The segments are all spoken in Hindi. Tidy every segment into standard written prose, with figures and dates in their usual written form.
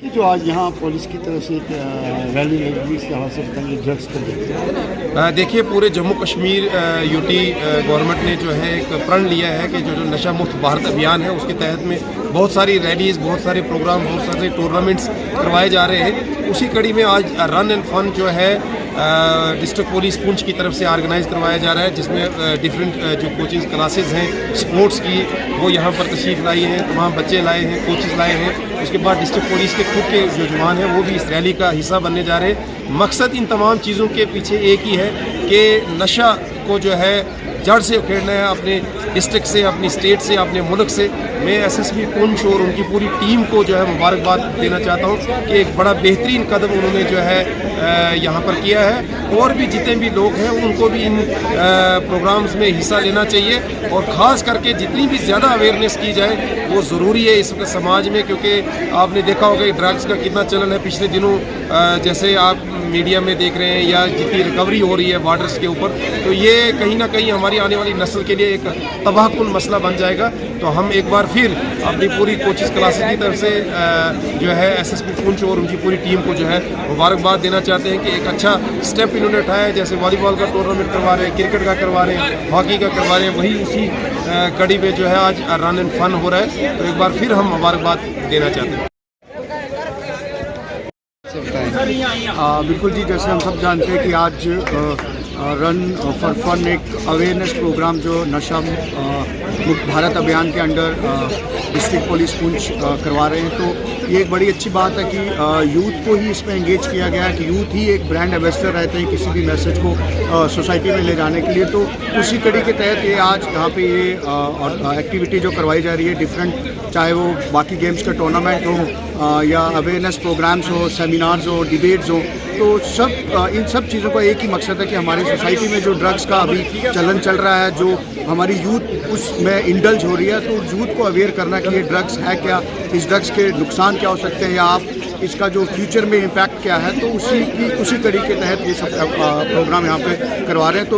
जो आज यहाँ पुलिस की तरफ से एक रैली लगी, इसके हवाले से बताएंगे ड्रग्स को। देखिए, पूरे जम्मू कश्मीर यूटी गवर्नमेंट ने जो है एक प्रण लिया है कि जो नशा मुक्त भारत अभियान है उसके तहत में बहुत सारी रैलीज, बहुत सारे प्रोग्राम, बहुत सारे टूर्नामेंट्स करवाए जा रहे हैं। उसी कड़ी में आज रन एंड फन जो है डिस्ट्रिक्ट पुलिस पुंछ की तरफ से ऑर्गेनाइज करवाया जा रहा है, जिसमें डिफरेंट जो कोचिंग क्लासेस हैं स्पोर्ट्स की वो यहाँ पर तशरीफ़ लाई हैं, तमाम बच्चे लाए हैं, कोचेस लाए हैं। उसके बाद डिस्ट्रिक्ट पुलिस के खुद के जो जवान हैं वो भी इस रैली का हिस्सा बनने जा रहे हैं। मकसद इन तमाम चीज़ों के पीछे एक ही है कि नशा को जो है जड़ से उखेड़ना है, अपने डिस्ट्रिक्ट से, अपनी स्टेट से, अपने मुल्क से। मैं एसएसपी पुंछ और उनकी पूरी टीम को जो है मुबारकबाद देना चाहता हूँ कि एक बड़ा बेहतरीन कदम उन्होंने जो है यहाँ पर किया है। और भी जितने भी लोग हैं उनको भी इन प्रोग्राम्स में हिस्सा लेना चाहिए, और ख़ास करके जितनी भी ज़्यादा अवेयरनेस की जाए वो ज़रूरी है इस समाज में, क्योंकि आपने देखा होगा कि ड्रग्स का कितना चलन है पिछले दिनों, जैसे आप मीडिया में देख रहे हैं, या जितनी रिकवरी हो रही है बॉर्डर्स के ऊपर, तो ये कहीं ना कहीं हमारी आने वाली नस्ल के लिए एक तबाहकुन मसला बन जाएगा। तो हम एक बार फिर अपनी पूरी कोचिंग क्लासेस की तरफ से जो है एसएसपी पुंछ और उनकी पूरी टीम को जो है मुबारकबाद देना चाहते हैं कि एक अच्छा स्टेप इन्होंने उठाया है। जैसे वॉलीबॉल का टूर्नामेंट करवा रहे हैं, क्रिकेट का करवा रहे हैं, हॉकी का करवा रहे हैं, वही उसी कड़ी में जो है आज रन एंड फन हो रहा है। तो एक बार फिर हम मुबारकबाद देना चाहते हैं। बिल्कुल जी, जैसे हम सब जानते हैं कि आज रन फॉर फन एक अवेयरनेस प्रोग्राम जो नशा मुक्त भारत अभियान के अंडर डिस्ट्रिक्ट पुलिस पुंछ करवा रहे हैं, तो ये एक बड़ी अच्छी बात है कि यूथ को ही इसमें एंगेज किया गया है कि यूथ ही एक ब्रांड एम्बेसडर रहते हैं किसी भी मैसेज को सोसाइटी में ले जाने के लिए। तो उसी कड़ी के तहत ये आज यहाँ पे ये एक्टिविटी जो करवाई जा रही है डिफरेंट, चाहे वो बाकी गेम्स का टूर्नामेंट हो या अवेयरनेस प्रोग्राम्स हो, सेमिनार्स हो, डिबेट्स हो, तो सब इन सब चीज़ों का एक ही मकसद है कि हमारी सोसाइटी में जो ड्रग्स का अभी चलन चल रहा है, जो हमारी यूथ उसमें इंडल्ज हो रही है, तो यूथ को अवेयर करना कि ये ड्रग्स है क्या, इस ड्रग्स के नुकसान क्या हो सकते हैं, या आप इसका जो फ्यूचर में इम्पैक्ट क्या है, तो उसी कड़ी के तहत ये सब प्रोग्राम यहाँ पे करवा रहे हैं। तो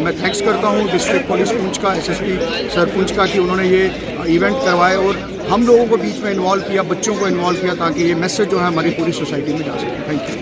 मैं थैंक्स करता हूँ डिस्ट्रिक्ट पुलिस पुंछ का, एसएसपी सर पुंछ का, कि उन्होंने ये इवेंट करवाए और हम लोगों को बीच में इन्वॉल्व किया, बच्चों को इन्वॉल्व किया, ताकि ये मैसेज जो है हमारी पूरी सोसाइटी में जा सके। Thank you.